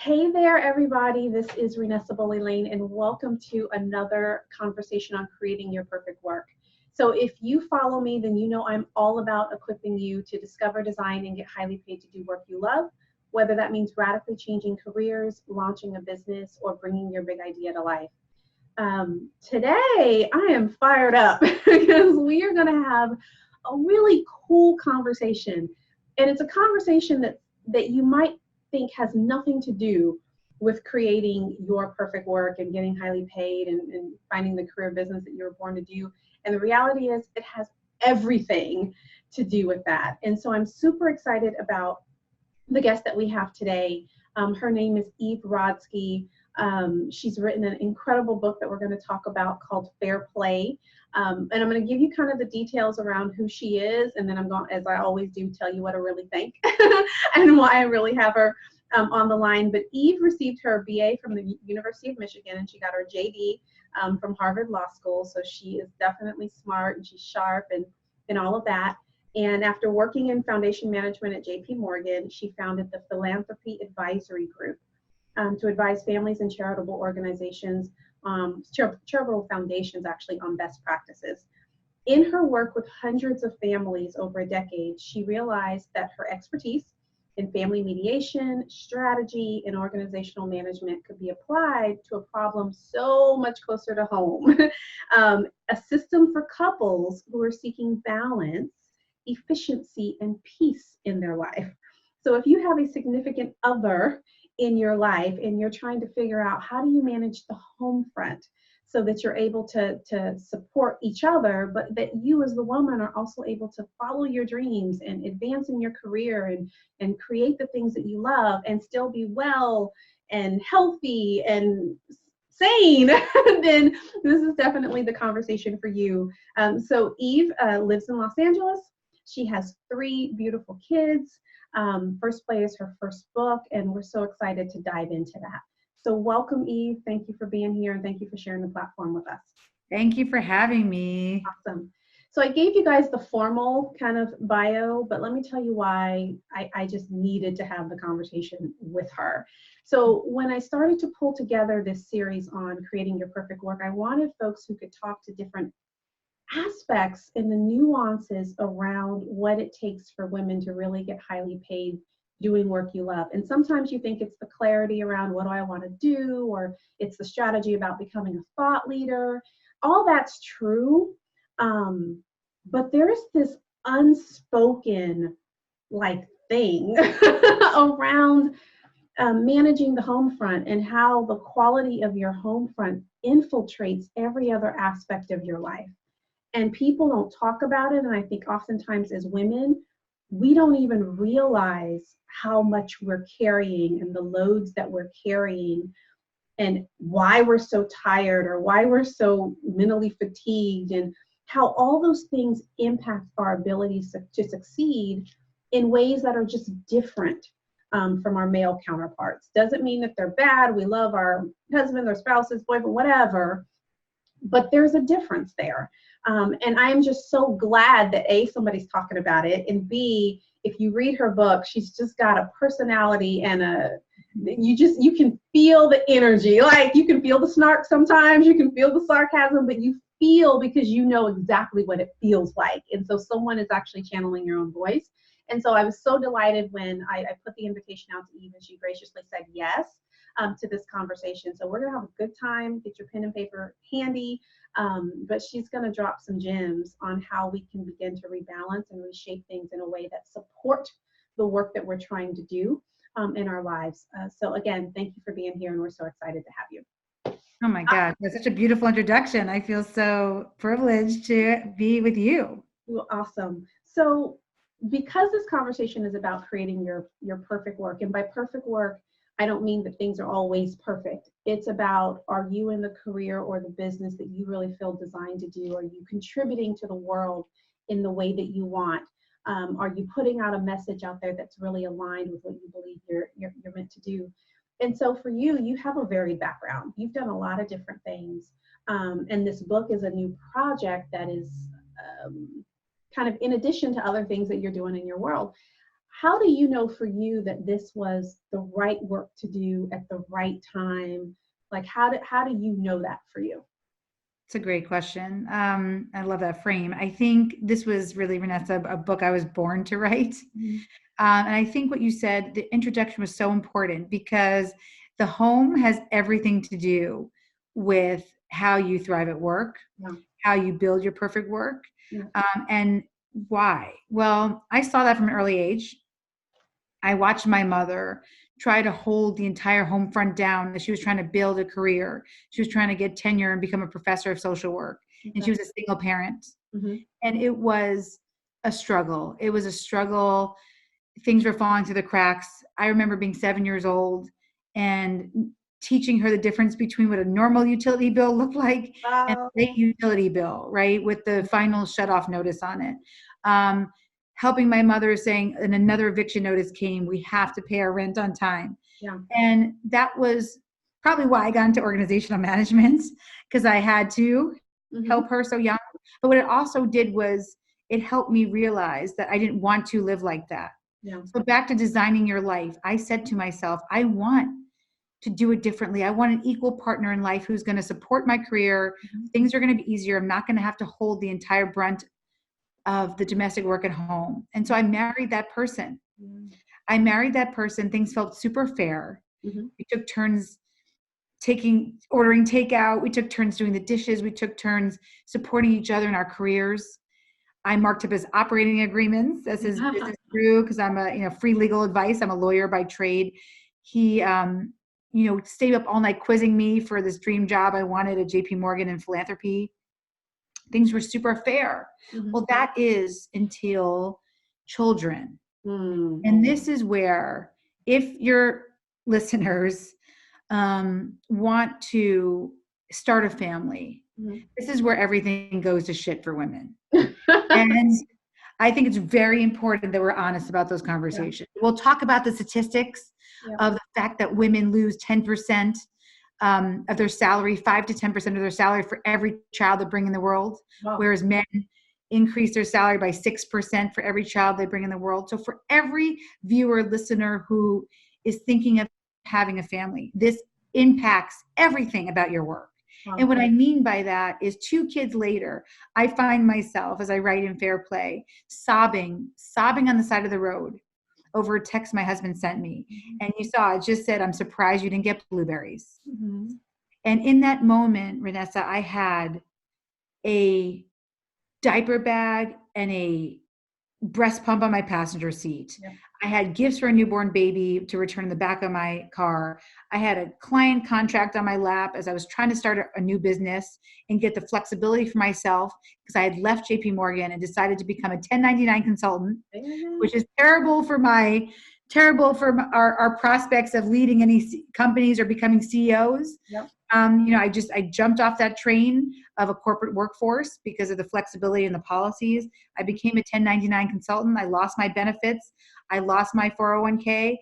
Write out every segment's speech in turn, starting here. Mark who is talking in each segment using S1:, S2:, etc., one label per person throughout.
S1: Hey there, everybody. This is Renessa Boley Layne, and welcome to another conversation on creating your perfect work. So if you follow me, then you know I'm all about equipping you to discover, design, and get highly paid to do work you love, whether that means radically changing careers, launching a business, or bringing your big idea to life. Today, I am fired up because we are going to have a really cool conversation. And it's a conversation that you might think has nothing to do with creating your perfect work and getting highly paid and finding the career business that you were born to do. And the reality is it has everything to do with that. And so I'm super excited about the guest that we have today. Her name is Eve Rodsky. She's written an incredible book that we're going to talk about called Fair Play. And I'm going to give you kind of the details around who she is, and then I'm going, as I always do, tell you what I really think and why I really have her on the line. But Eve received her BA from the University of Michigan, and she got her JD from Harvard Law School. So she is definitely smart, and she's sharp and all of that. And after working in foundation management at JP Morgan, she founded the Philanthropy Advisory Group to advise families and charitable organizations, charitable foundations actually, on best practices. In her work with hundreds of families over a decade, she realized that her expertise in family mediation, strategy, and organizational management could be applied to a problem so much closer to home. A system for couples who are seeking balance, efficiency, and peace in their life. So if you have a significant other in your life and you're trying to figure out how do you manage the home front so that you're able to support each other, but that you as the woman are also able to follow your dreams and advance in your career and create the things that you love and still be well and healthy and sane, then this is definitely the conversation for you. So Eve lives in Los Angeles. She has 3 beautiful kids. First Play is her first book, and we're so excited to dive into that. So welcome, Eve. Thank you for being here, and thank you for sharing the platform with us.
S2: Thank you for having me.
S1: Awesome. So I gave you guys the formal kind of bio, but let me tell you why I just needed to have the conversation with her. So when I started to pull together this series on creating your perfect work, I wanted folks who could talk to different aspects and the nuances around what it takes for women to really get highly paid doing work you love. And sometimes you think it's the clarity around what do I want to do, or it's the strategy about becoming a thought leader. All that's true. But there's this unspoken thing around managing the home front and how the quality of your home front infiltrates every other aspect of your life. And people don't talk about it. And I think oftentimes as women, we don't even realize how much we're carrying and the loads that we're carrying and why we're so tired or why we're so mentally fatigued and how all those things impact our ability to succeed in ways that are just different from our male counterparts. Doesn't mean that they're bad. We love our husbands, our spouses, boyfriend, whatever. But there's a difference there. And I am just so glad that A, somebody's talking about it, and B, if you read her book, she's just got a personality and you can feel the energy. You can feel the snark sometimes, you can feel the sarcasm, but you feel because you know exactly what it feels like. And so someone is actually channeling your own voice. And so I was so delighted when I put the invitation out to Eve and she graciously said yes to this conversation. So we're going to have a good time. Get your pen and paper handy. But she's going to drop some gems on how we can begin to rebalance and reshape things in a way that support the work that we're trying to do in our lives. So again, thank you for being here, and we're so excited to have you.
S2: Oh my gosh, that's such a beautiful introduction. I feel so privileged to be with you.
S1: Well, awesome. So because this conversation is about creating your perfect work, and by perfect work, I don't mean that things are always perfect. It's about, are you in the career or the business that you really feel designed to do? Are you contributing to the world in the way that you want? Are you putting out a message out there that's really aligned with what you believe you're meant to do? And so for you, you have a varied background. You've done a lot of different things. And this book is a new project that is kind of in addition to other things that you're doing in your world. how do you know for you that this was the right work to do at the right time? Like, how do you know that for you?
S2: It's a great question. I love that frame. I think this was really, Renessa, a book I was born to write.
S1: Mm-hmm.
S2: And I think what you said, the introduction was so important because the home has everything to do with how you thrive at work,
S1: Yeah.
S2: how you build your perfect work,
S1: Yeah.
S2: and why. Well, I saw that from an early age. I watched my mother try to hold the entire home front down as she was trying to build a career. She was trying to get tenure and become a professor of social work. And she was a single parent.
S1: Mm-hmm.
S2: And it was a struggle. It was a struggle. Things were falling through the cracks. I remember being 7 years old and teaching her the difference between what a normal utility bill looked like and
S1: Wow.
S2: a late utility bill, right? With the final shut-off notice on it. Helping my mother saying, and another eviction notice came, we have to pay our rent on time.
S1: Yeah.
S2: And that was probably why I got into organizational management, because I had to help her so young. But what it also did was it helped me realize that I didn't want to live like that.
S1: Yeah.
S2: So back to designing your life, I said to myself, I want to do it differently. I want an equal partner in life who's going to support my career. Things are going to be easier. I'm not going to have to hold the entire brunt of the domestic work at home. And so I married that person. I married that person. Things felt super fair. We took turns ordering takeout. We took turns doing the dishes. We took turns supporting each other in our careers. I marked up his operating agreements as his business grew because I'm a free legal advice. I'm a lawyer by trade. He stayed up all night quizzing me for this dream job I wanted at JP Morgan in philanthropy. Things were super fair. Well, that is until children. And this is where, if your listeners want to start a family, this is where everything goes to shit for women. And I think it's very important that we're honest about those conversations. Yeah. We'll talk about the statistics of the fact that women lose 10% of their salary, 5 to 10% of their salary for every child they bring in the world, whereas men increase their salary by 6% for every child they bring in the world. So for every viewer, listener who is thinking of having a family, this impacts everything about your work. And what I mean by that is 2 kids later, I find myself, as I write in Fair Play, sobbing on the side of the road over a text my husband sent me. And you saw, it just said, I'm surprised you didn't get blueberries. And in that moment, Renessa, I had a diaper bag and a breast pump on my passenger seat. I had gifts for a newborn baby to return in the back of my car. I had a client contract on my lap as I was trying to start a new business and get the flexibility for myself, because I had left JP Morgan and decided to become a 1099 consultant, which is terrible for our prospects of leading any companies or becoming CEOs. I jumped off that train of a corporate workforce because of the flexibility and the policies. I became a 1099 consultant. I lost my benefits. I lost my 401k.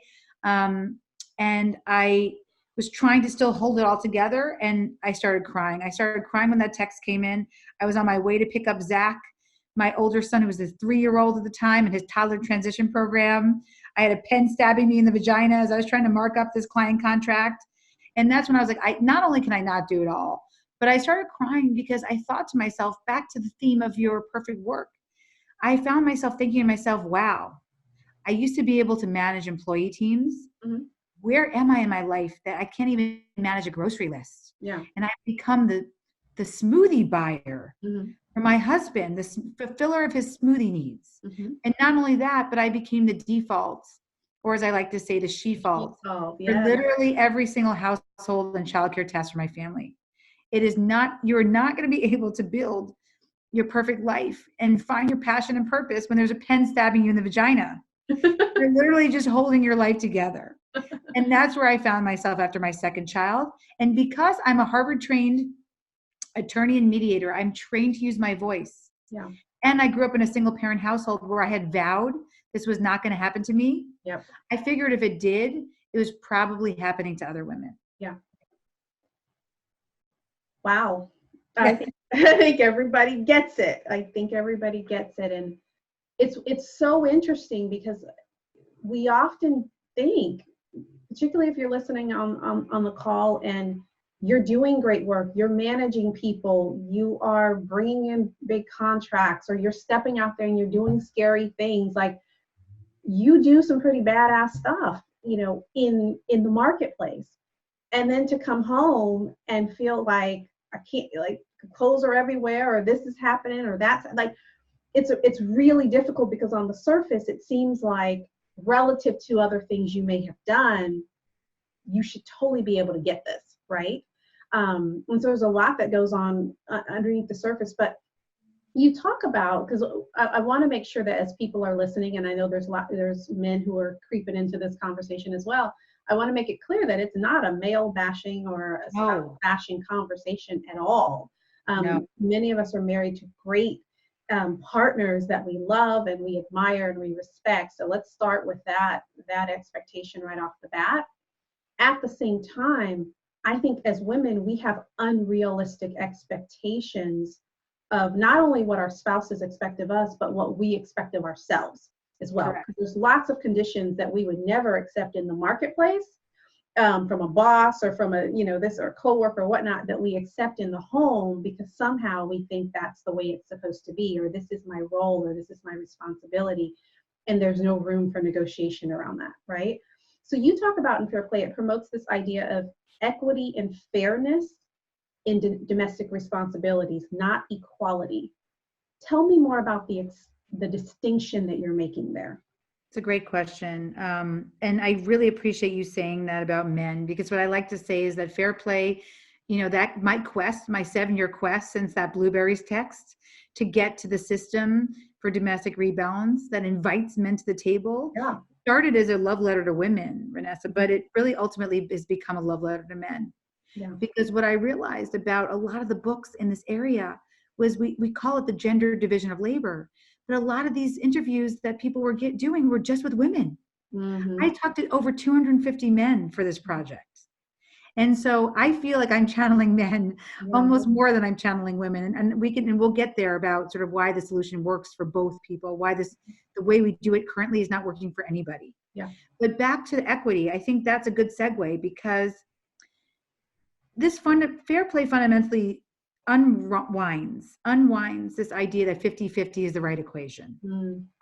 S2: And I was trying to still hold it all together. And I started crying. I started crying when that text came in. I was on my way to pick up Zach, my older son, who was a 3-year-old at the time, in his toddler transition program. I had a pen stabbing me in the vagina as I was trying to mark up this client contract. And that's when I was like, not only can I not do it all, but I started crying because I thought to myself, back to the theme of your perfect work, I found myself thinking to myself, wow, I used to be able to manage employee teams. Where am I in my life that I can't even manage a grocery list? And I've become the smoothie buyer for my husband, the fulfiller of his smoothie needs. And not only that, but I became the default, or as I like to say, the she-fault for literally every single household and childcare task for my family. You're not going to be able to build your perfect life and find your passion and purpose when there's a pen stabbing you in the vagina. You're literally just holding your life together. And that's where I found myself after my second child. And because I'm a Harvard-trained attorney and mediator, I'm trained to use my voice. And I grew up in a single parent household where I had vowed this was not going to happen to me. I figured if it did, it was probably happening to other women.
S1: Wow. I think everybody gets it. And it's so interesting because we often think, particularly if you're listening on the call and you're doing great work, you're managing people, you are bringing in big contracts, or you're stepping out there and you're doing scary things, like you do some pretty badass stuff, you know, in the marketplace. And then to come home and feel like I can't, like clothes are everywhere, or this is happening, or that's like, it's really difficult, because on the surface, it seems like relative to other things you may have done, you should totally be able to get this, right? And so there's a lot that goes on underneath the surface. But you talk about, because I want to make sure that as people are listening, and I know there's men who are creeping into this conversation as well, I want to make it clear that it's not a male bashing or a spouse bashing conversation at all.
S2: No.
S1: Many of us are married to great partners that we love and we admire and we respect. So let's start with that expectation right off the bat. At the same time, I think as women, we have unrealistic expectations of not only what our spouses expect of us, but what we expect of ourselves as well. Because there's lots of conditions that we would never accept in the marketplace, from a boss or from a, you know, this or coworker or whatnot, that we accept in the home because somehow we think that's the way it's supposed to be, or this is my role, or this is my responsibility. And there's no room for negotiation around that, right? So you talk about in Fair Play, it promotes this idea of equity and fairness in domestic responsibilities, not equality. Tell me more about the distinction that you're making there.
S2: It's a great question. And I really appreciate you saying that about men, because what I like to say is that Fair Play, you know, that my 7-year quest since that Blueberries text to get to the system for domestic rebalance that invites men to the table, started as a love letter to women, Renessa, but it really ultimately has become a love letter to men. Yeah. Because what I realized about a lot of the books in this area was we call it the gender division of labor, but a lot of these interviews that people were doing were just with women. Mm-hmm. I talked to over 250 men for this project. And so I feel like I'm channeling men almost more than I'm channeling women. And we'll get there about sort of why the solution works for both people, why the way we do it currently is not working for anybody. Yeah. But back to the equity, I think that's a good segue, because this Fair Play fundamentally unwinds this idea that 50-50 is the right equation.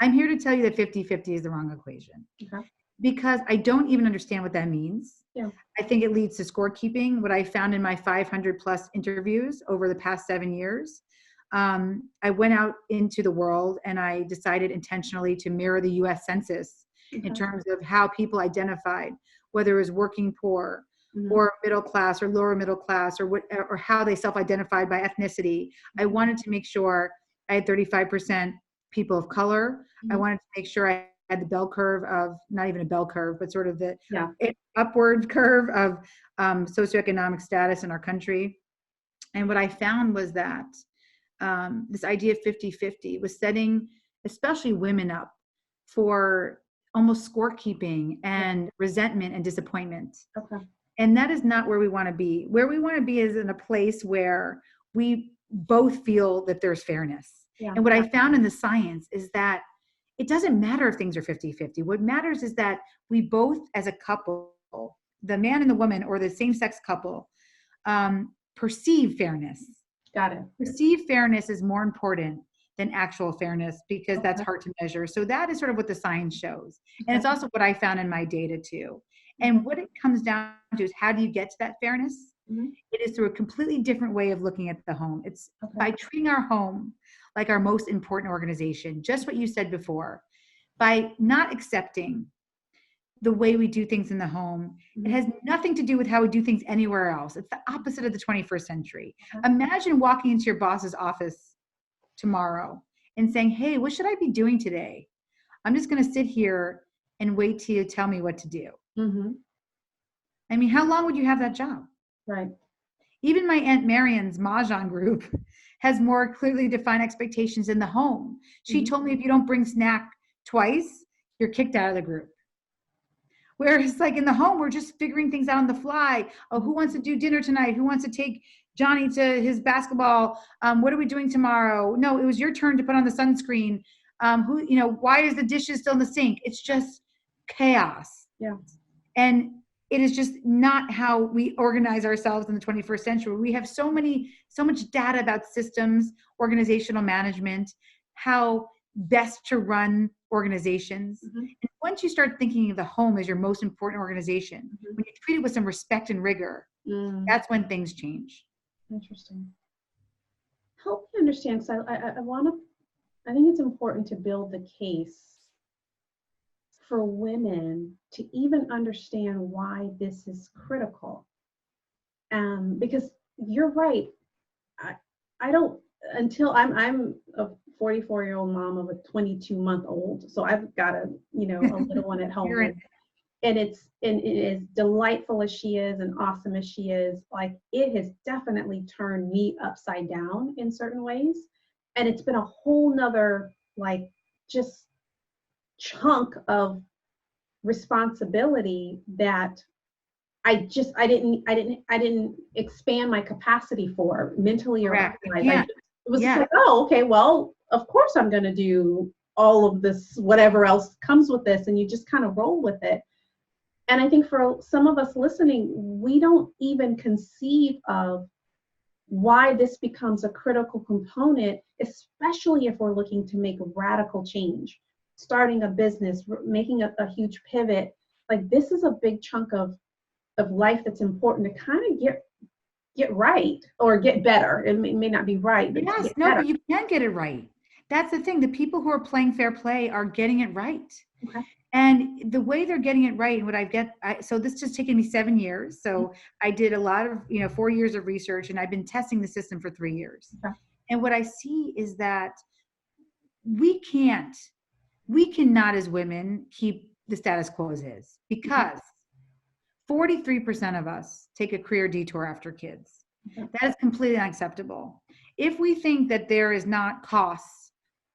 S2: I'm here to tell you that 50-50 is the wrong equation. Okay. Because I don't even understand what that means. Yeah. I think it leads to scorekeeping. What I found in my 500 plus interviews over the past 7 years, I went out into the world and I decided intentionally to mirror the US Census in terms of how people identified, whether it was working poor, or middle class or lower middle class, or how they self-identified by ethnicity. I wanted to make sure I had 35% people of color. I wanted to make sure I had the bell curve of, not even a bell curve, but sort of the upward curve of socioeconomic status in our country. And what I found was that this idea of 50-50 was setting especially women up for almost scorekeeping and resentment and disappointment. Okay. And that is not where we want to be. Where we want to be is in a place where we both feel that there's fairness. Yeah. And what I found in the science is that it doesn't matter if things are 50-50. What matters is that we both as a couple, the man and the woman or the same-sex couple, perceive fairness. Got it. Perceived fairness is more important than actual fairness, because that's hard to measure. So that is sort of what the science shows. And it's also what I found in my data too. And what it comes down to is, how do you get to that fairness? It is through a completely different way of looking at the home. It's by treating our home like our most important organization, just what you said before, by not accepting the way we do things in the home. It has nothing to do with how we do things anywhere else. It's the opposite of the 21st century. Imagine walking into your boss's office tomorrow and saying, hey, what should I be doing today? I'm just going to sit here and wait till you tell me what to do. I mean, how long would you have that job? Right. Even my Aunt Marion's Mahjong group has more clearly defined expectations in the home. She told me if you don't bring snack twice, you're kicked out of the group. Whereas like in the home, we're just figuring things out on the fly. Oh, who wants to do dinner tonight? Who wants to take Johnny to his basketball? What are we doing tomorrow? No, it was your turn to put on the sunscreen. Why is the dishes still in the sink? It's just chaos.
S1: Yeah.
S2: And it is just not how we organize ourselves in the 21st century. We have so much data about systems, organizational management, how best to run organizations.
S1: Mm-hmm.
S2: And once you start thinking of the home as your most important organization,
S1: Mm-hmm.
S2: when you treat it with some respect and rigor, that's when things change.
S1: Interesting. Help me understand, because I think it's important to build the case for women to even understand why this is critical. Because you're right. I don't, until I'm a 44-year-old mom of a 22-month-old, so I've got a little one at home, and it is delightful as she is and awesome as she is. Like, it has definitely turned me upside down in certain ways, and it's been a whole nother just chunk of responsibility that I didn't expand my capacity for mentally or otherwise. It was just like, oh, okay, well, of course I'm going to do all of this, whatever else comes with this, and you just kind of roll with it. And I think for some of us listening, we don't even conceive of why this becomes a critical component, especially if we're looking to make radical change, starting a business, making a huge pivot. Like, this is a big chunk of life that's important to kind of get right or get better. It may not be right, but
S2: yes, no, but you can get it right. That's the thing. The people who are playing fair play are getting it right.
S1: Okay.
S2: And the way they're getting it right, and what so this just taken me 7 years. So I did a lot of, 4 years of research, and I've been testing the system for 3 years.
S1: Okay.
S2: And what I see is that we cannot as women keep the status quo as is, because 43% of us take a career detour after kids.
S1: Okay.
S2: That is completely unacceptable. If we think that there is not costs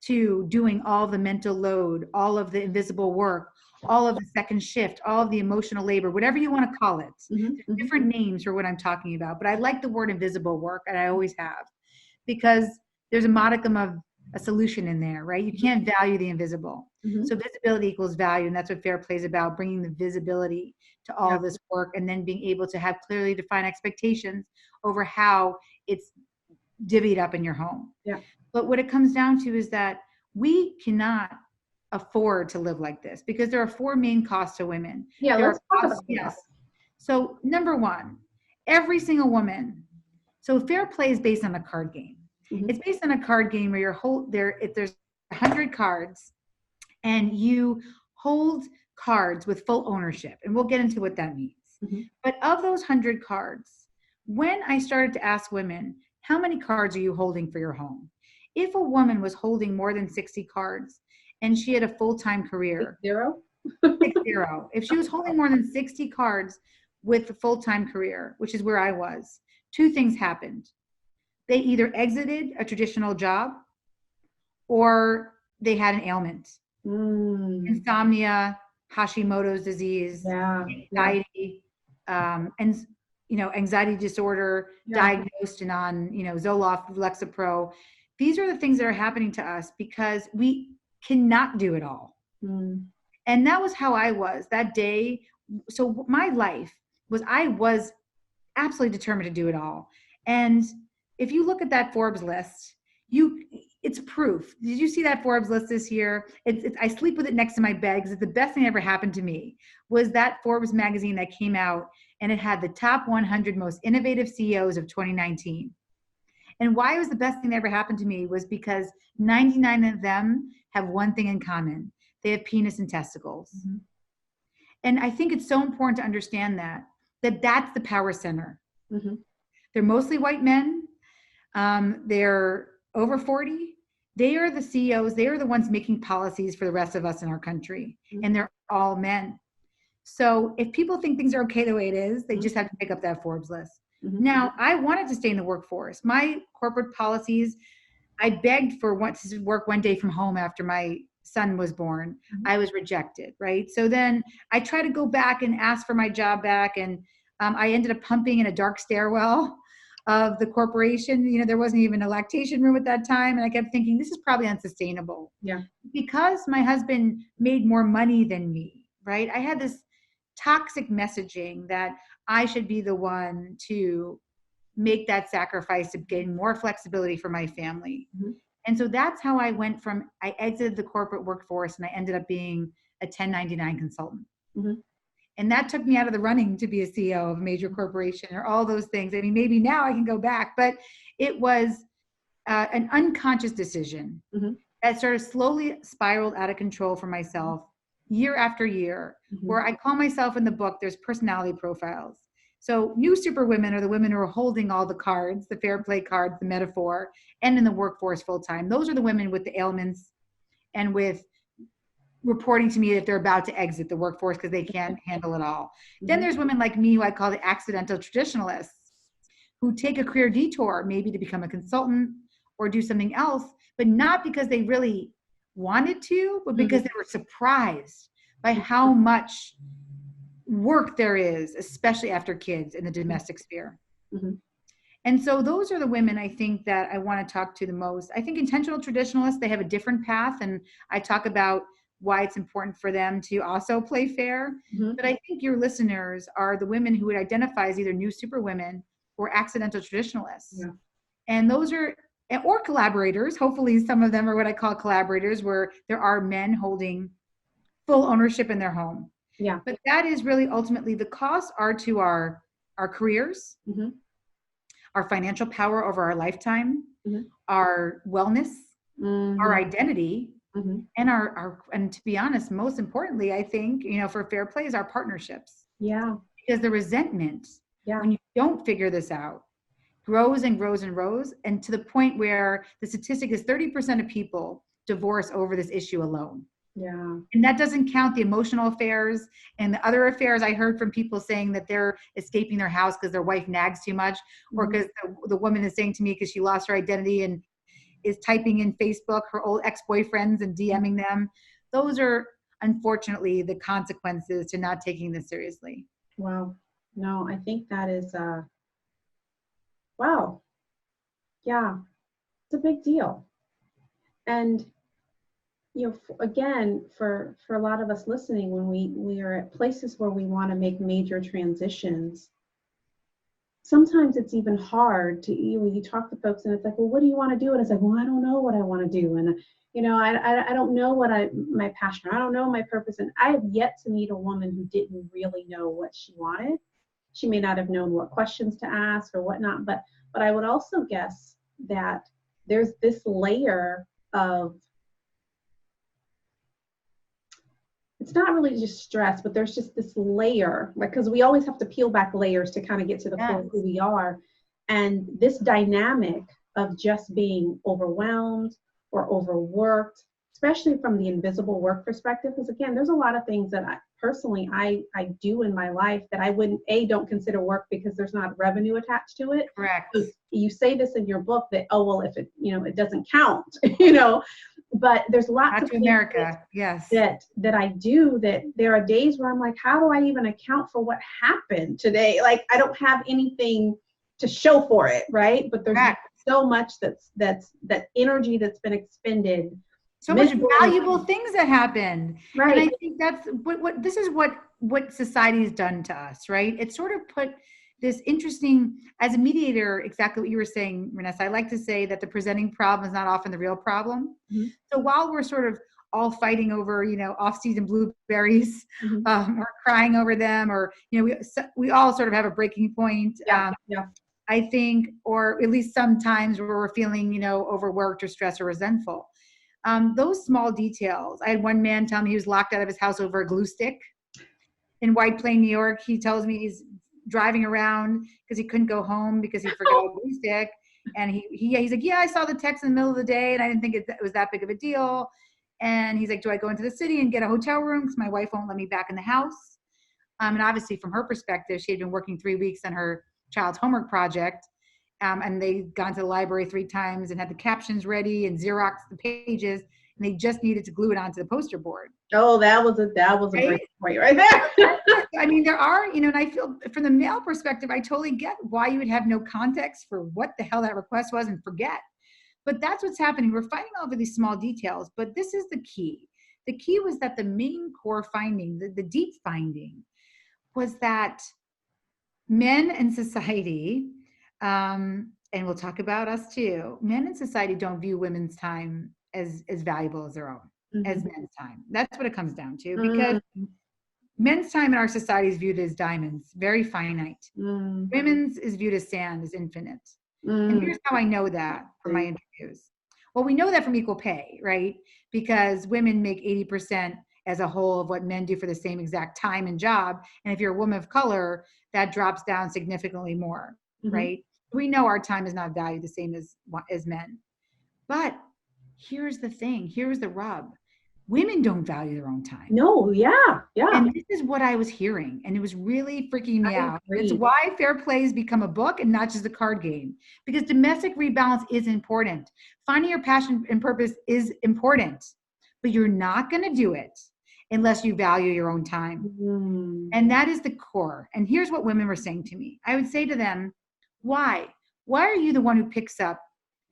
S2: to doing all the mental load, all of the invisible work, all of the second shift, all of the emotional labor, whatever you want to call it, there's different names for what I'm talking about, but I like the word invisible work, and I always have, because there's a modicum of a solution in there, right? You can't value the invisible. So visibility equals value, and that's what fair play is about, bringing the visibility to all this work, and then being able to have clearly defined expectations over how it's divvied up in your home.
S1: Yeah.
S2: But what it comes down to is that we cannot afford to live like this, because there are 4 main costs to women.
S1: Yeah, let's talk about that.
S2: Yes. So number 1, every single woman. So fair play is based on a card game. It's based on a card game where if there's 100 cards, and you hold cards with full ownership, and we'll get into what that means. But of those 100 cards, when I started to ask women, how many cards are you holding for your home? If a woman was holding more than 60 cards and she had a full-time career,
S1: 0.
S2: If she was holding more than 60 cards with a full-time career, which is where I was, 2 things happened. They either exited a traditional job, or they had an ailment. Insomnia, Hashimoto's disease, anxiety, and anxiety disorder, diagnosed and on Zoloft, Lexapro. These are the things that are happening to us because we cannot do it all. And that was how I was that day. So my life was, I was absolutely determined to do it all. And if you look at that Forbes list, it's proof. Did you see that Forbes list this year? I sleep with it next to my bed, because it's the best thing that ever happened to me, was that Forbes magazine that came out, and it had the top 100 most innovative CEOs of 2019. And why it was the best thing that ever happened to me was because 99 of them have one thing in common. They have penis and testicles. And I think it's so important to understand that's the power center. They're mostly white men. They're over 40. They are the CEOs. They are the ones making policies for the rest of us in our country. And they're all men. So if people think things are okay the way it is, they just have to pick up that Forbes list. Now, I wanted to stay in the workforce. My corporate policies, I begged for to work one day from home after my son was born. I was rejected, right? So then I tried to go back and ask for my job back, and I ended up pumping in a dark stairwell of the corporation. There wasn't even a lactation room at that time. And I kept thinking, this is probably unsustainable. Because my husband made more money than me, right? I had this toxic messaging that I should be the one to make that sacrifice to gain more flexibility for my family.
S1: Mm-hmm.
S2: And so that's how I exited the corporate workforce and I ended up being a 1099 consultant.
S1: Mm-hmm.
S2: And that took me out of the running to be a CEO of a major corporation or all those things. I mean, maybe now I can go back, but it was an unconscious decision
S1: Mm-hmm.
S2: that sort of slowly spiraled out of control for myself year after year,
S1: Mm-hmm.
S2: where I call myself in the book, there's personality profiles. So new superwomen are the women who are holding all the cards, the fair play cards, the metaphor, and in the workforce full time. Those are the women with the ailments and with reporting to me that they're about to exit the workforce because they can't handle it all.
S1: Mm-hmm.
S2: Then there's women like me who I call the accidental traditionalists who take a career detour, maybe to become a consultant or do something else, but not because they really wanted to, but because they were surprised by how much work there is, especially after kids in the domestic sphere.
S1: Mm-hmm.
S2: And so those are the women I think that I want to talk to the most. I think intentional traditionalists, they have a different path. And I talk about why it's important for them to also play fair.
S1: Mm-hmm.
S2: But I think your listeners are the women who would identify as either new superwomen or accidental traditionalists.
S1: Yeah.
S2: And those are, or collaborators. Hopefully some of them are what I call collaborators, where there are men holding full ownership in their home.
S1: Yeah.
S2: But that is really ultimately the costs are to our careers,
S1: Mm-hmm.
S2: our financial power over our lifetime,
S1: Mm-hmm.
S2: our wellness,
S1: Mm-hmm.
S2: our identity,
S1: Mm-hmm.
S2: and and to be honest, most importantly, I think, for fair play is our partnerships.
S1: Yeah.
S2: Because the resentment,
S1: Yeah.
S2: when you don't figure this out, grows and grows and grows, and to the point where the statistic is 30% of people divorce over this issue alone.
S1: Yeah.
S2: And that doesn't count the emotional affairs and the other affairs. I heard from people saying that they're escaping their house because their wife nags too much, or because the woman is saying to me because she lost her identity and is typing in Facebook her old ex-boyfriends and DMing them. Those are unfortunately the consequences to not taking this seriously.
S1: Wow. No, I think that is wow. Yeah, it's a big deal. And again, for a lot of us listening, when we are at places where we want to make major transitions, sometimes it's even hard to, you talk to folks and it's like, well, what do you want to do? And it's like, well, I don't know what I want to do. And, I don't know what my passion, I don't know my purpose. And I have yet to meet a woman who didn't really know what she wanted. She may not have known what questions to ask or whatnot, but I would also guess that there's this layer of, it's not really just stress, but there's just this layer, like, because we always have to peel back layers to kind of get to the core of who we are. And this dynamic of just being overwhelmed or overworked, especially from the invisible work perspective, because again, there's a lot of things that I do in my life that I don't consider work because there's not revenue attached to it.
S2: Correct.
S1: So you say this in your book that, oh, well, if it, it doesn't count, but there's lots of things
S2: America, yes,
S1: that I do, that there are days where I'm like, how do I even account for what happened today? Like, I don't have anything to show for it, right? But there's so much that energy that's been expended.
S2: So much valuable things that happened.
S1: Right.
S2: And I think that's what society has done to us, right? It sort of put this interesting, as a mediator, exactly what you were saying, Renessa, I like to say that the presenting problem is not often the real problem.
S1: Mm-hmm.
S2: So while we're sort of all fighting over, off-season blueberries, or crying over them, or, we all sort of have a breaking point. I think, or at least sometimes where we're feeling, overworked or stressed or resentful. Those small details. I had one man tell me he was locked out of his house over a glue stick in White Plain, New York. He tells me he's driving around because he couldn't go home because he forgot a glue stick. And he's like, yeah, I saw the text in the middle of the day and I didn't think it was that big of a deal. And he's like, do I go into the city and get a hotel room because my wife won't let me back in the house? And obviously from her perspective, she had been working 3 weeks on her child's homework project. And they'd gone to the library 3 times and had the captions ready and Xeroxed the pages, and they just needed to glue it onto the poster board.
S1: Oh, that was a great point right there.
S2: I mean, there are, and I feel from the male perspective, I totally get why you would have no context for what the hell that request was and forget. But that's what's happening. We're fighting over these small details, but this is the key. the key was that the main core finding, the deep finding, was that men in society, and we'll talk about us too, men in society don't view women's time as valuable as their own, as men's time. That's what it comes down to, because men's time in our society is viewed as diamonds, very finite. Women's is viewed as sand, as infinite. And here's how I know that from my interviews. Well, we know that from equal pay, right? Because women make 80% as a whole of what men do for the same exact time and job. And if you're a woman of color, that drops down significantly more, right? We know our time is not valued the same as men. But here's the thing. Here's the rub. Women don't value their own time.
S1: No, yeah.
S2: And this is what I was hearing, and it was really freaking me out. It's why Fair Play has become a book and not just a card game, because domestic rebalance is important. Finding your passion and purpose is important, but you're not going to do it unless you value your own time. And that is the core. And here's what women were saying to me. I would say to them, why? Why are you the one who picks up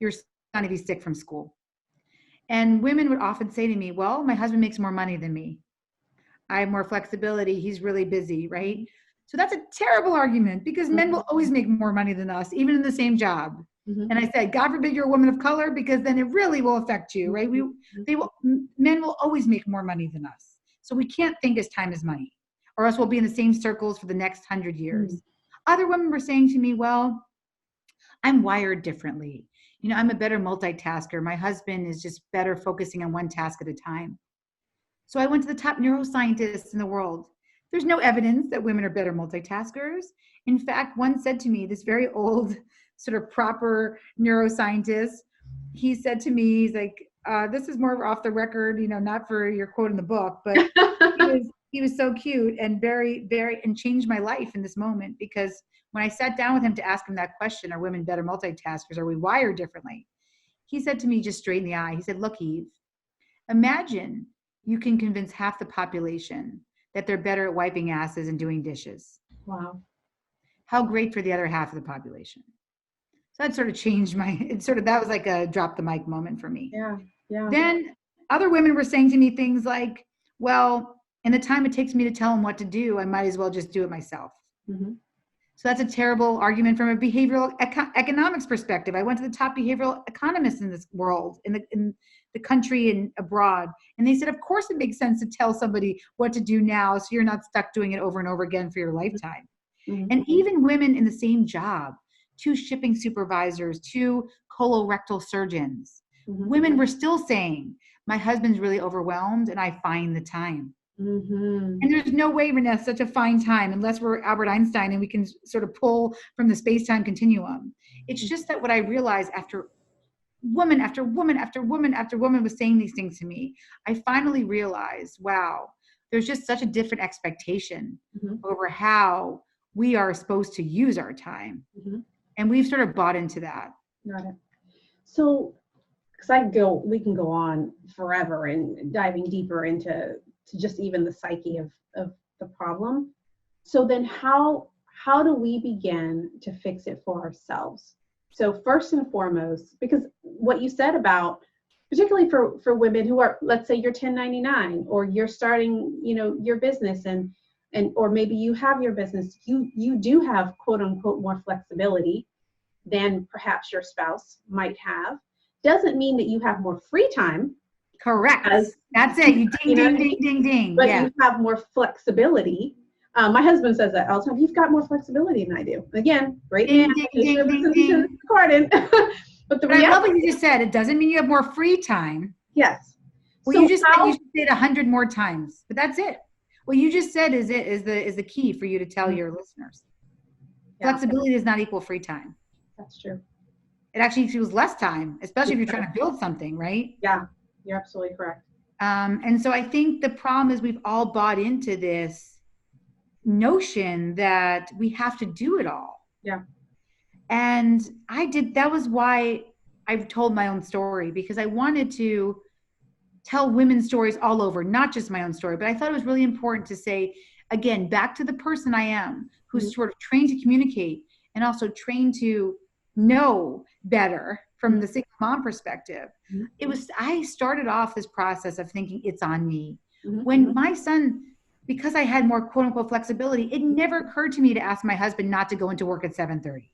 S2: your son if he's sick from school? And women would often say to me, well, my husband makes more money than me. I have more flexibility. He's really busy, right? So that's a terrible argument, because men will always make more money than us, even in the same job. And I said, God forbid you're a woman of color, because then it really will affect you, right? Men will always make more money than us. So we can't think as time as money, or else we'll be in the same circles for the next 100 years. Other women were saying to me, well, I'm wired differently. You know, I'm a better multitasker. My husband is just better focusing on one task at a time. So I went to the top neuroscientists in the world. There's no evidence that women are better multitaskers. In fact, one said to me, this very old, sort of proper neuroscientist, he said to me, he's like, this is more off the record, you know, not for your quote in the book, but he was so cute and very, very, and changed my life in this moment, because when I sat down with him to ask him that question, are women better multitaskers? Are we wired differently? He said to me, just straight in the eye, he said, look, Eve, imagine you can convince half the population that they're better at wiping asses and doing dishes.
S1: Wow.
S2: How great for the other half of the population. So that sort of changed that was like a drop the mic moment for me.
S1: Yeah.
S2: Then other women were saying to me things like, well, in the time it takes me to tell them what to do, I might as well just do it myself. So that's a terrible argument from a behavioral economics perspective. I went to the top behavioral economists in this world, in the country and abroad. And they said, of course it makes sense to tell somebody what to do now, so you're not stuck doing it over and over again for your lifetime. And even women in the same job, 2 shipping supervisors, 2 colorectal surgeons, women were still saying, my husband's really overwhelmed and I find the time. And there's no way, Renessa, to find time unless we're Albert Einstein and we can sort of pull from the space-time continuum. It's just that what I realized after woman after woman after woman after woman was saying these things to me, I finally realized, wow, there's just such a different expectation over how we are supposed to use our time. And we've sort of bought into that.
S1: Got it. So, because we can go on forever and diving deeper into just even the psyche of the problem. So then how do we begin to fix it for ourselves? So first and foremost, because what you said about, particularly for women who are, let's say you're 1099 or you're starting, you know, your business and or maybe you have your business, you do have quote unquote more flexibility than perhaps your spouse might have. Doesn't mean that you have more free time.
S2: Correct. That's it. You ding.
S1: But you have more flexibility. My husband says that all the time. You've got more flexibility than I do. Again, great.
S2: Ding.
S1: But the
S2: reality, I love what you just said. It doesn't mean you have more free time.
S1: Yes.
S2: Well, so you just said you should say it 100 more times, but that's it. What you just said is the key for you to tell your listeners. Yeah. Flexibility does not equal free time.
S1: That's true.
S2: It actually equals less time, especially if you're trying to build something, right?
S1: Yeah. You're absolutely correct.
S2: And so I think the problem is we've all bought into this notion that we have to do it all.
S1: Yeah.
S2: And that was why I've told my own story, because I wanted to tell women's stories all over, not just my own story, but I thought it was really important to say, again, back to the person I am, who's sort of trained to communicate and also trained to know better from the single mom perspective. I started off this process of thinking it's on me. When my son, because I had more quote unquote flexibility, it never occurred to me to ask my husband not to go into work at 7:30.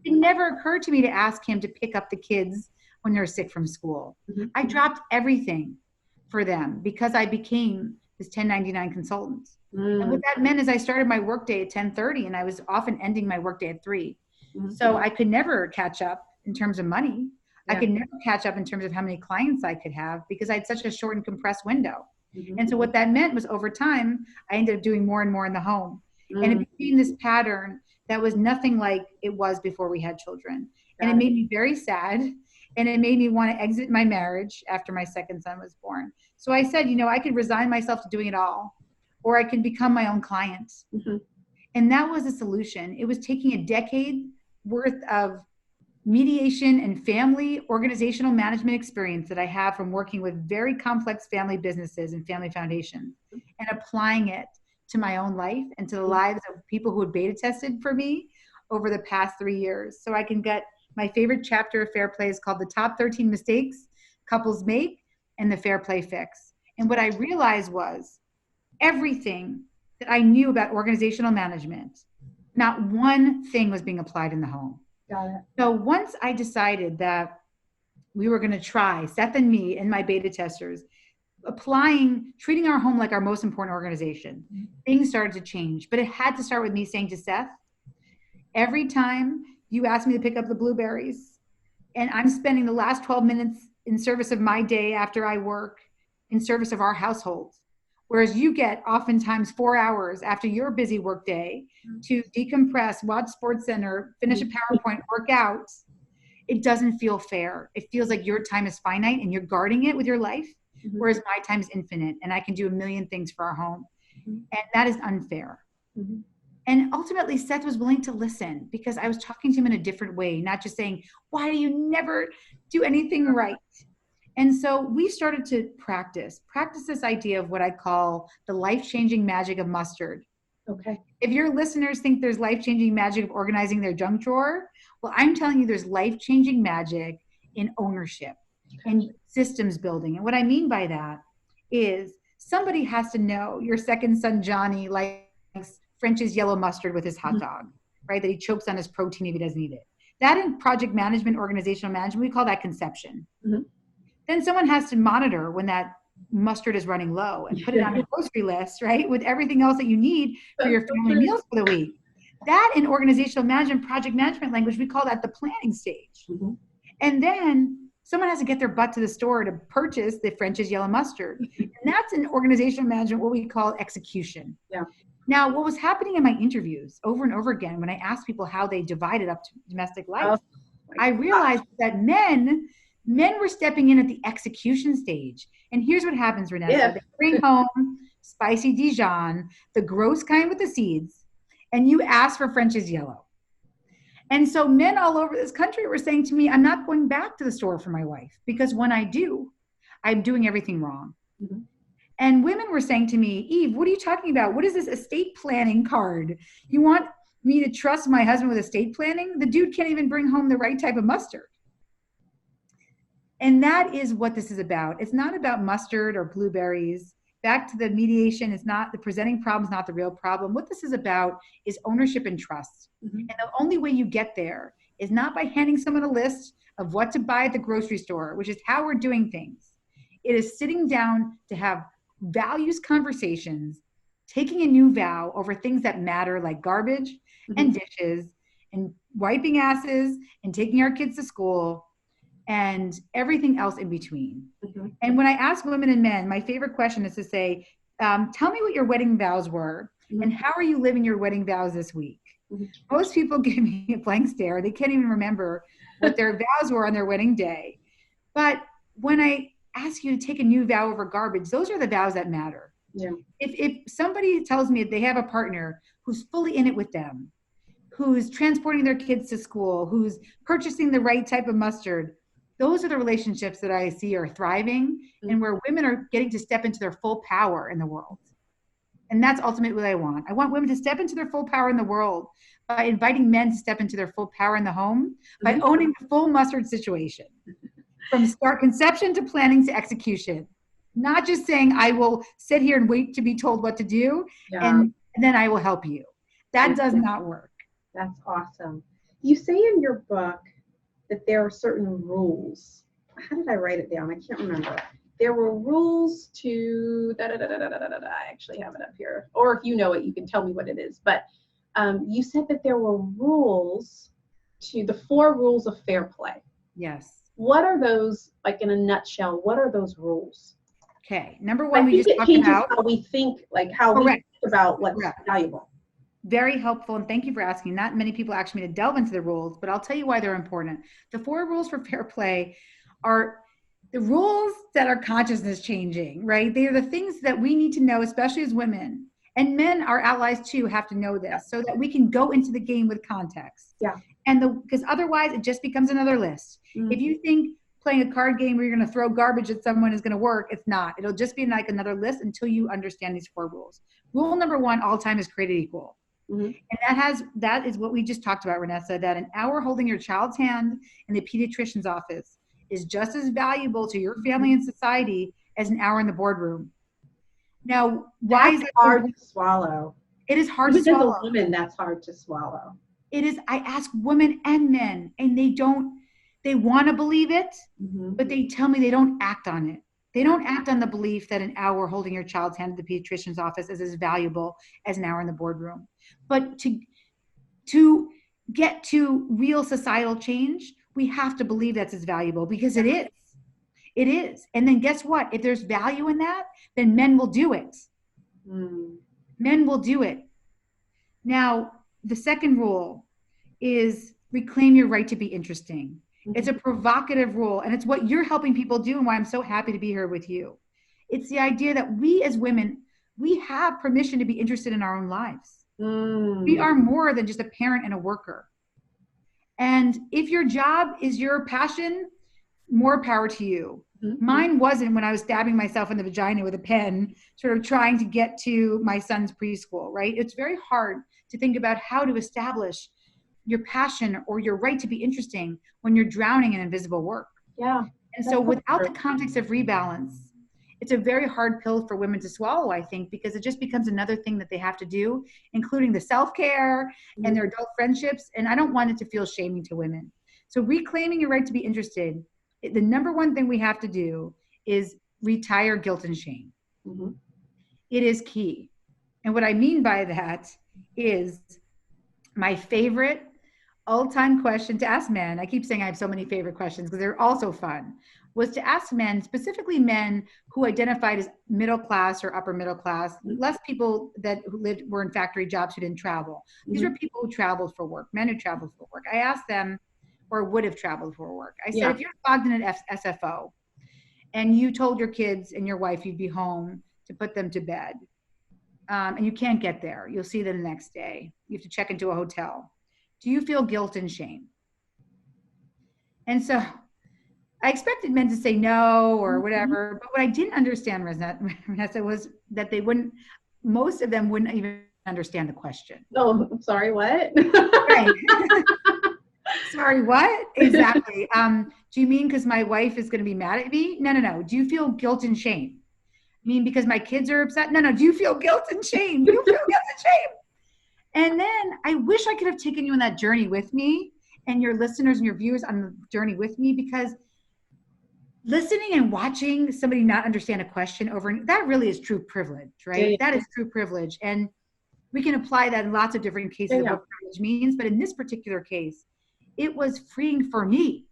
S2: It never occurred to me to ask him to pick up the kids when they're sick from school. I dropped everything for them because I became this 1099 consultant. And what that meant is I started my workday at 10:30 and I was often ending my workday at 3. So I could never catch up in terms of money. I could never catch up in terms of how many clients I could have because I had such a short and compressed window. And so what that meant was over time, I ended up doing more and more in the home. And it became this pattern that was nothing like it was before we had children. And it made me very sad. And it made me want to exit my marriage after my second son was born. So I said, I could resign myself to doing it all, or I could become my own client. And that was the solution. It was taking a decade worth of mediation and family organizational management experience that I have from working with very complex family businesses and family foundations and applying it to my own life and to the lives of people who had beta tested for me over the past 3 years. So I can get my favorite chapter of Fair Play is called The Top 13 Mistakes Couples Make and the Fair Play Fix. And what I realized was everything that I knew about organizational management, not one thing was being applied in the home.
S1: Got it.
S2: So once I decided that we were going to try, Seth and me and my beta testers, treating our home like our most important organization, things started to change. But it had to start with me saying to Seth, every time you ask me to pick up the blueberries and I'm spending the last 12 minutes in service of my day after I work in service of our household, whereas you get oftentimes 4 hours after your busy work day to decompress, watch SportsCenter, finish a PowerPoint, work out, it doesn't feel fair. It feels like your time is finite and you're guarding it with your life, whereas my time is infinite and I can do a million things for our home. And that is unfair. And ultimately, Seth was willing to listen because I was talking to him in a different way, not just saying, why do you never do anything right? And so we started to practice this idea of what I call the life-changing magic of mustard.
S1: Okay.
S2: If your listeners think there's life-changing magic of organizing their junk drawer, well, I'm telling you there's life-changing magic in ownership and systems building. And what I mean by that is somebody has to know your second son, Johnny, likes French's yellow mustard with his hot dog, right? That he chokes on his protein if he doesn't eat it. That in project management, organizational management, we call that conception. Then someone has to monitor when that mustard is running low and put it on a grocery list, right? With everything else that you need for your family meals for the week. That in organizational management, project management language, we call that the planning stage. And then someone has to get their butt to the store to purchase the French's yellow mustard. And that's in organizational management, what we call execution. Now, what was happening in my interviews over and over again, when I asked people how they divided up domestic life, I realized that men were stepping in at the execution stage. And here's what happens, Renessa. They bring home spicy Dijon, the gross kind with the seeds, and you ask for French's yellow. And so men all over this country were saying to me, I'm not going back to the store for my wife because when I do, I'm doing everything wrong. And women were saying to me, Eve, what are you talking about? What is this estate planning card? You want me to trust my husband with estate planning? The dude can't even bring home the right type of mustard. And that is what this is about. It's not about mustard or blueberries. Back to the mediation, it's not the presenting problem, is not the real problem. What this is about is ownership and trust. And the only way you get there is not by handing someone a list of what to buy at the grocery store, which is how we're doing things. It is sitting down to have values conversations, taking a new vow over things that matter like garbage and dishes and wiping asses and taking our kids to school and everything else in between. And when I ask women and men, my favorite question is to say, tell me what your wedding vows were and how are you living your wedding vows this week? Most people give me a blank stare. They can't even remember what their vows were on their wedding day. But when I ask you to take a new vow over garbage, those are the vows that matter. If somebody tells me they have a partner who's fully in it with them, who's transporting their kids to school, who's purchasing the right type of mustard, those are the relationships that I see are thriving and where women are getting to step into their full power in the world. And that's ultimately what I want. I want women to step into their full power in the world by inviting men to step into their full power in the home, by owning the full mustard situation from start conception to planning to execution. Not just saying, I will sit here and wait to be told what to do, and then I will help you. That does not work.
S1: That's awesome. You say in your book that there are certain rules. How did I write it down? I can't remember. There were rules to I actually have it up here. Or if you know it, you can tell me what it is. But you said that there were rules to the 4 rules of fair play.
S2: Yes.
S1: What are those, like in a nutshell, what are those rules?
S2: Okay. Number one, we just talked about
S1: how we think, like how we think about what's valuable.
S2: Very helpful, and thank you for asking. Not many people ask me to delve into the rules, but I'll tell you why they're important. The 4 rules for fair play are the rules that are consciousness changing, right? They are the things that we need to know, especially as women. And men, our allies too, have to know this so that we can go into the game with context.
S1: Yeah.
S2: And because otherwise it just becomes another list. If you think playing a card game where you're going to throw garbage at someone is going to work, it's not. It'll just be like another list until you understand these 4 rules. Rule number 1, all time is created equal. And that is what we just talked about, Renessa, that an hour holding your child's hand in the pediatrician's office is just as valuable to your family and society as an hour in the boardroom. Now, why is that
S1: hard to swallow?
S2: It is hard to swallow.
S1: As a woman, that's hard to swallow.
S2: It is. I ask women and men, and they want to believe it, but they tell me they don't act on it. They don't act on the belief that an hour holding your child's hand at the pediatrician's office is as valuable as an hour in the boardroom. But to get to real societal change, we have to believe that's as valuable, because it is. It is. And then guess what? If there's value in that, then men will do it. Men will do it. Now, the second rule is reclaim your right to be interesting. It's a provocative rule, and it's what you're helping people do, and why I'm so happy to be here with you. It's the idea that we as women, we have permission to be interested in our own lives. We are more than just a parent and a worker. And if your job is your passion, more power to you. Mine wasn't when I was stabbing myself in the vagina with a pen, sort of trying to get to my son's preschool, right? It's very hard to think about how to establish your passion or your right to be interesting when you're drowning in invisible work.
S1: Yeah.
S2: And so without the context of rebalance, it's a very hard pill for women to swallow, I think, because it just becomes another thing that they have to do, including the self-care and their adult friendships. And I don't want it to feel shaming to women. So reclaiming your right to be interested, the number one thing we have to do is retire guilt and shame. It is key. And what I mean by that is my favorite all-time question to ask men, I keep saying I have so many favorite questions because they're all so fun, was to ask men, specifically men who identified as middle class or upper middle class, less people who were in factory jobs who didn't travel. These were people who traveled for work, men who traveled for work. I asked them, or would have traveled for work. I said, if you're logged in at SFO and you told your kids and your wife you'd be home to put them to bed, and you can't get there, you'll see them the next day. You have to check into a hotel. Do you feel guilt and shame? And so I expected men to say no or whatever, but what I didn't understand, Renessa, was that most of them wouldn't even understand the question.
S1: Oh, I'm sorry, what?
S2: Right. Sorry, what? Exactly. Do you mean because my wife is going to be mad at me? No. Do you feel guilt and shame? I mean, because my kids are upset? No. Do you feel guilt and shame? Do you feel guilt and shame? And then I wish I could have taken you on that journey with me, and your listeners and your viewers on the journey with me, because listening and watching somebody not understand a question that really is true privilege, right? Yeah. That is true privilege. And we can apply that in lots of different cases of what privilege means. But in this particular case, it was freeing for me,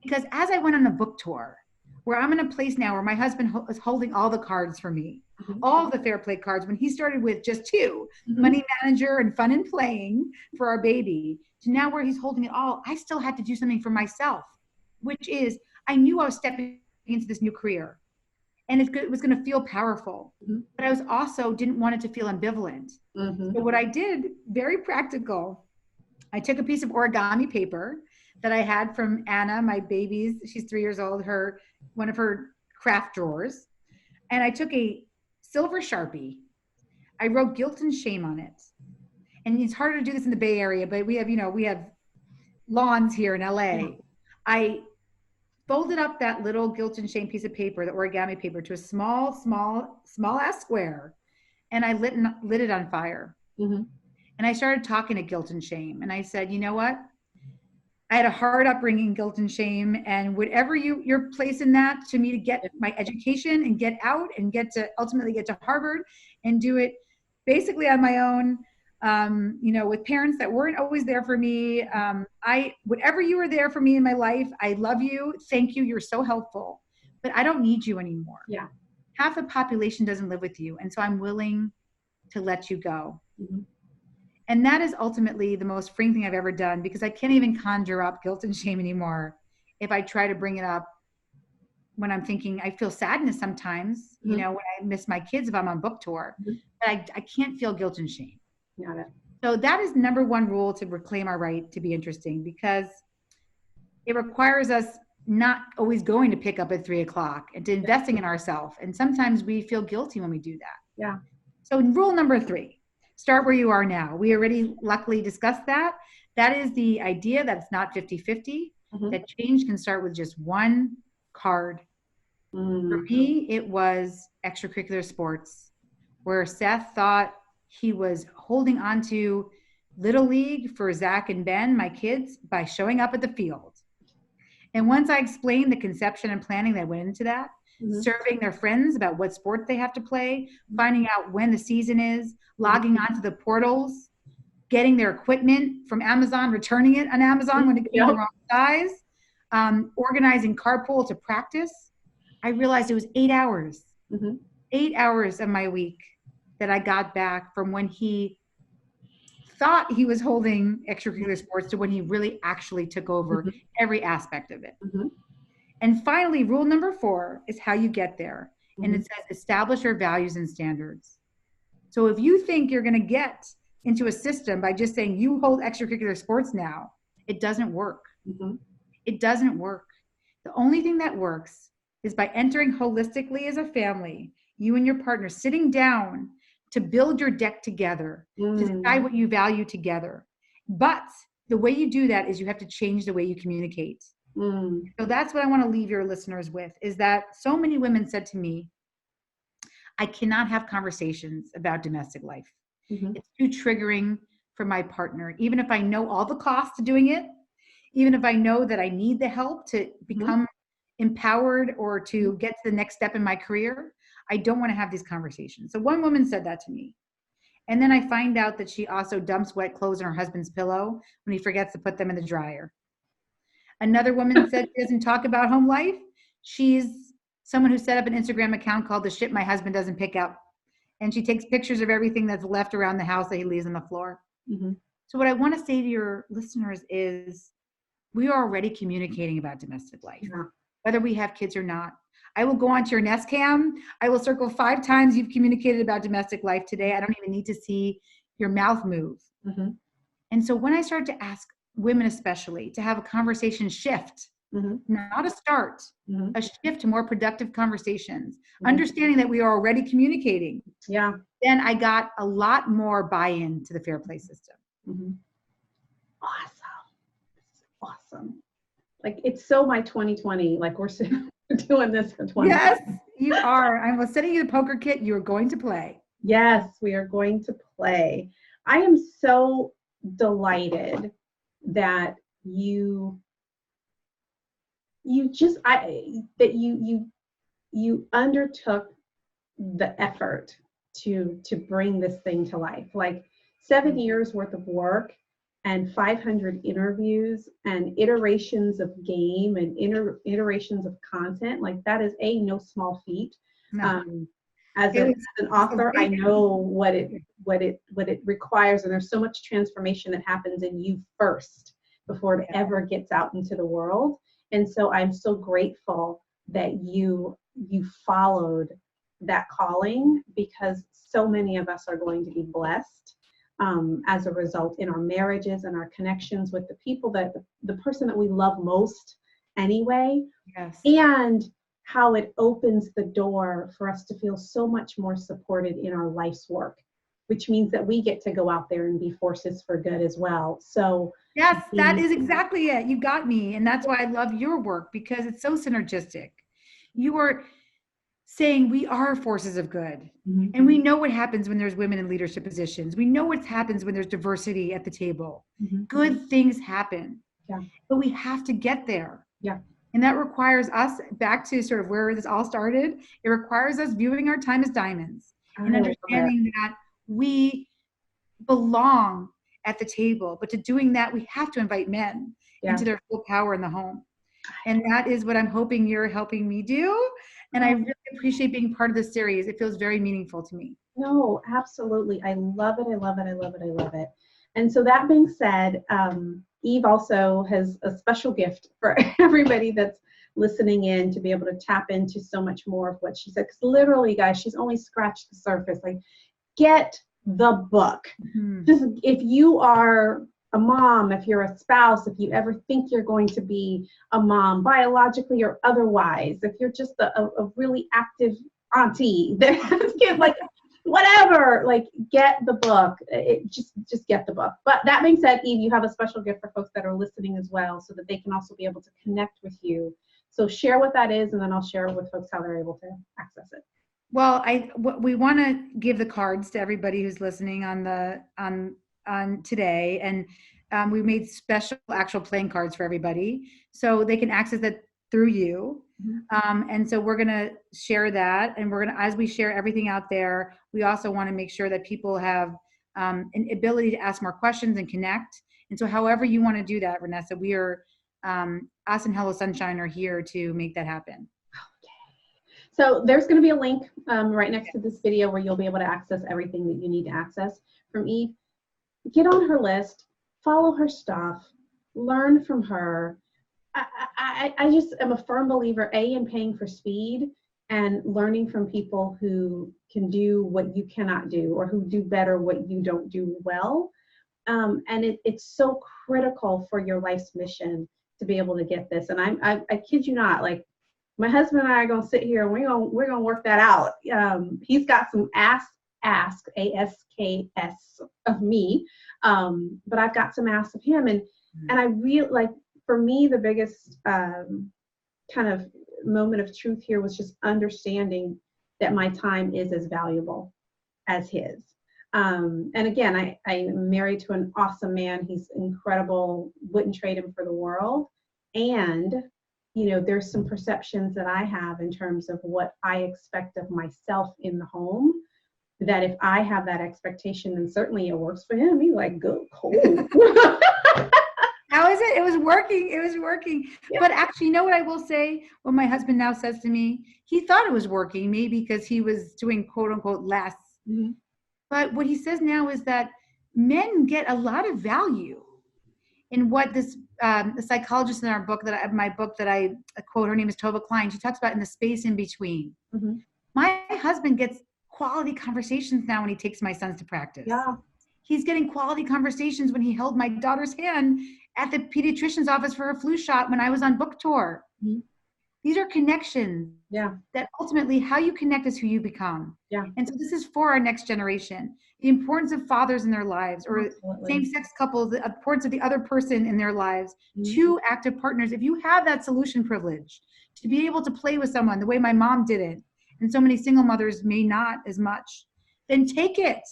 S2: because as I went on a book tour, where I'm in a place now where my husband is holding all the cards for me, all of the fair play cards, when he started with just 2, money manager and fun and playing for our baby, to now where he's holding it all, I still had to do something for myself, which is I knew I was stepping into this new career, and it was going to feel powerful, but I was also didn't want it to feel ambivalent. So what I did, very practical, I took a piece of origami paper that I had from Anna, my baby's, she's 3 years old, one of her craft drawers. And I took a silver Sharpie. I wrote guilt and shame on it. And it's harder to do this in the Bay Area, but we have lawns here in LA.
S1: Yeah.
S2: I folded up that little guilt and shame piece of paper, the origami paper, to a small ass square, and I lit it on fire.
S1: Mm-hmm.
S2: And I started talking to guilt and shame. And I said, you know what? I had a hard upbringing, guilt and shame, and whatever your place in that to me to get my education and get out and ultimately get to Harvard and do it basically on my own, with parents that weren't always there for me. Whatever you were there for me in my life, I love you. Thank you. You're so helpful, but I don't need you anymore.
S1: Yeah.
S2: Half the population doesn't live with you. And so I'm willing to let you go.
S1: Mm-hmm.
S2: And that is ultimately the most freeing thing I've ever done, because I can't even conjure up guilt and shame anymore. If I try to bring it up when I'm thinking, I feel sadness sometimes,
S1: Mm-hmm.
S2: when I miss my kids, if I'm on book tour,
S1: Mm-hmm.
S2: but I can't feel guilt and shame.
S1: Got it.
S2: So that is number one rule to reclaim our right to be interesting, because it requires us not always going to pick up at 3:00 and to investing in ourselves. And sometimes we feel guilty when we do that.
S1: Yeah.
S2: So rule number 3, start where you are now. We already luckily discussed that. That is the idea that it's not 50-50,
S1: Mm-hmm.
S2: that change can start with just one card.
S1: Mm-hmm.
S2: For me, it was extracurricular sports, where Seth thought he was holding on to Little League for Zach and Ben, my kids, by showing up at the field. And once I explained the conception and planning that went into that,
S1: Mm-hmm.
S2: serving their friends about what sport they have to play, finding out when the season is, logging onto the portals, getting their equipment from Amazon, returning it on Amazon when it came the wrong size, organizing carpool to practice, I realized it was 8 hours, 8 hours of my week that I got back from when he thought he was holding extracurricular sports to when he really actually took over every aspect of it.
S1: Mm-hmm.
S2: And finally, rule number 4 is how you get there. And it says establish your values and standards. So if you think you're going to get into a system by just saying you hold extracurricular sports now, it doesn't work.
S1: Mm-hmm.
S2: It doesn't work. The only thing that works is by entering holistically as a family, you and your partner sitting down to build your deck together, to decide what you value together. But the way you do that is you have to change the way you communicate. So that's what I want to leave your listeners with, is that so many women said to me, I cannot have conversations about domestic life. It's too triggering for my partner. Even if I know all the costs to doing it, even if I know that I need the help to become empowered or to get to the next step in my career, I don't want to have these conversations. So one woman said that to me. And then I find out that she also dumps wet clothes on her husband's pillow when he forgets to put them in the dryer. Another woman said she doesn't talk about home life. She's someone who set up an Instagram account called The Shit My Husband Doesn't Pick Up. And she takes pictures of everything that's left around the house that he leaves on the floor. So what I want to say to your listeners is we are already communicating about domestic life, whether we have kids or not. I will go onto your Nest Cam. I will circle 5 times you've communicated about domestic life today. I don't even need to see your mouth move. And so when I start to ask women especially to have a conversation shift, not a start, a shift to more productive conversations, understanding that we are already communicating, then I got a lot more buy-in to the Fair Play system.
S1: Awesome. Like, it's so my 2020, like we're doing this for 2020.
S2: Yes, you are. I'm sending you the poker kit. You are going to play.
S1: Yes, we are going to play. I am so delighted that you undertook the effort to bring this thing to life. Like 7 years worth of work and 500 interviews and iterations of game and iterations of content. Like, that is no small feat.
S2: No.
S1: As an author, I know what it requires, and there's so much transformation that happens in you first before it ever gets out into the world. And so I'm so grateful that you followed that calling, because so many of us are going to be blessed as a result in our marriages and our connections with the people that the person that we love most anyway. And how it opens the door for us to feel so much more supported in our life's work. which means that we get to go out there and be forces for good as well. So
S2: yes, that is exactly it. You got me. And that's why I love your work, because it's so synergistic. You are saying we are forces of good.
S1: Mhm.
S2: And we know what happens when there's women in leadership positions. We know what happens when there's diversity at the table.
S1: Mhm.
S2: Good things happen.
S1: Yeah.
S2: But we have to get there.
S1: Yeah.
S2: And that requires us, back to sort of where this all started, it requires us viewing our time as diamonds and understanding that we belong at the table. But to doing that, we have to invite men into their full power in the home. And that is what I'm hoping you're helping me do. And I really appreciate being part of this series. It feels very meaningful to me.
S1: No, absolutely. I love it. I love it. I love it. I love it. And so that being said, Eve also has a special gift for everybody that's listening in, to be able to tap into so much more of what she said. Because literally, guys, she's only scratched the surface. Like, get the book.
S2: Mhm.
S1: Just, if you are a mom, if you're a spouse, if you ever think you're going to be a mom, biologically or otherwise, if you're just a really active auntie that has kids, like, whatever, like, get the book. Just get the book. But that being said, Eve, you have a special gift for folks that are listening as well, so that they can also be able to connect with you. So share what that is, and then I'll share with folks how they're able to access it.
S2: Well, we want to give the cards to everybody who's listening on today, and we made special actual playing cards for everybody, so they can access that through you. And so we're going to share that, and we're going to, as we share everything out there, we also want to make sure that people have an ability to ask more questions and connect. And so however you want to do that, Renessa, we are, us and Hello Sunshine are here to make that happen.
S1: So there's going to be a link right next to this video where you'll be able to access everything that you need to access from Eve. Get on her list, follow her stuff, learn from her. I just am a firm believer, in paying for speed and learning from people who can do what you cannot do, or who do better what you don't do well. And it's so critical for your life's mission to be able to get this. And I kid you not, like, my husband and I are gonna sit here and we're gonna work that out. He's got some ask ASKS of me, but I've got some asks of him, and I really, like, for me, the biggest kind of moment of truth here was just understanding that my time is as valuable as his. And again, I am married to an awesome man. He's incredible. Wouldn't trade him for the world. And there's some perceptions that I have in terms of what I expect of myself in the home, that if I have that expectation, then certainly it works for him. He's like, go cold.
S2: How is it? It was working. It was working. Yeah. But actually, you know what I will say? What my husband now says to me, he thought it was working, maybe because he was doing quote unquote less. Mm-hmm. But what he says now is that men get a lot of value in what this the psychologist in our book, my book that I quote, her name is Tova Klein, she talks about in the space in between. Mm-hmm. My husband gets quality conversations now when he takes my sons to practice. Yeah. He's getting quality conversations when he held my daughter's hand at the pediatrician's office for her flu shot when I was on book tour. Mm-hmm. These are connections. Yeah. That ultimately how you connect is who you become. Yeah. And so this is for our next generation. The importance of fathers in their lives, or same-sex couples, the importance of the other person in their lives, mm-hmm. Two active partners. If you have that solution privilege to be able to play with someone the way my mom did it, and so many single mothers may not as much, then take it,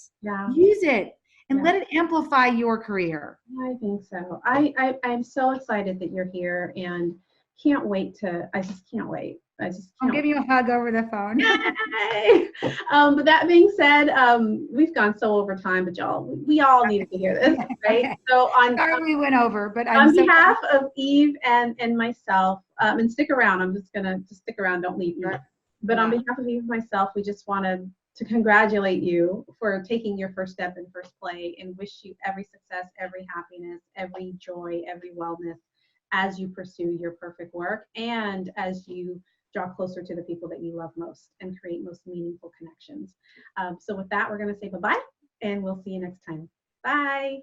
S2: use it, and let it amplify your career.
S1: I think so. I'm so excited that you're here, and I just can't wait.
S2: I'll give you a hug over the phone.
S1: Yay! But that being said, we've gone so over time, but we all needed to hear this, right? So
S2: sorry we went over, but
S1: on behalf of Eve and myself, and stick around. I'm just gonna stick around. Don't leave me. But on behalf of Eve and myself, we just wanted to congratulate you for taking your first step in First Play, and wish you every success, every happiness, every joy, every wellness as you pursue your perfect work, and as you draw closer to the people that you love most and create most meaningful connections. So with that, we're going to say bye-bye, and we'll see you next time. Bye.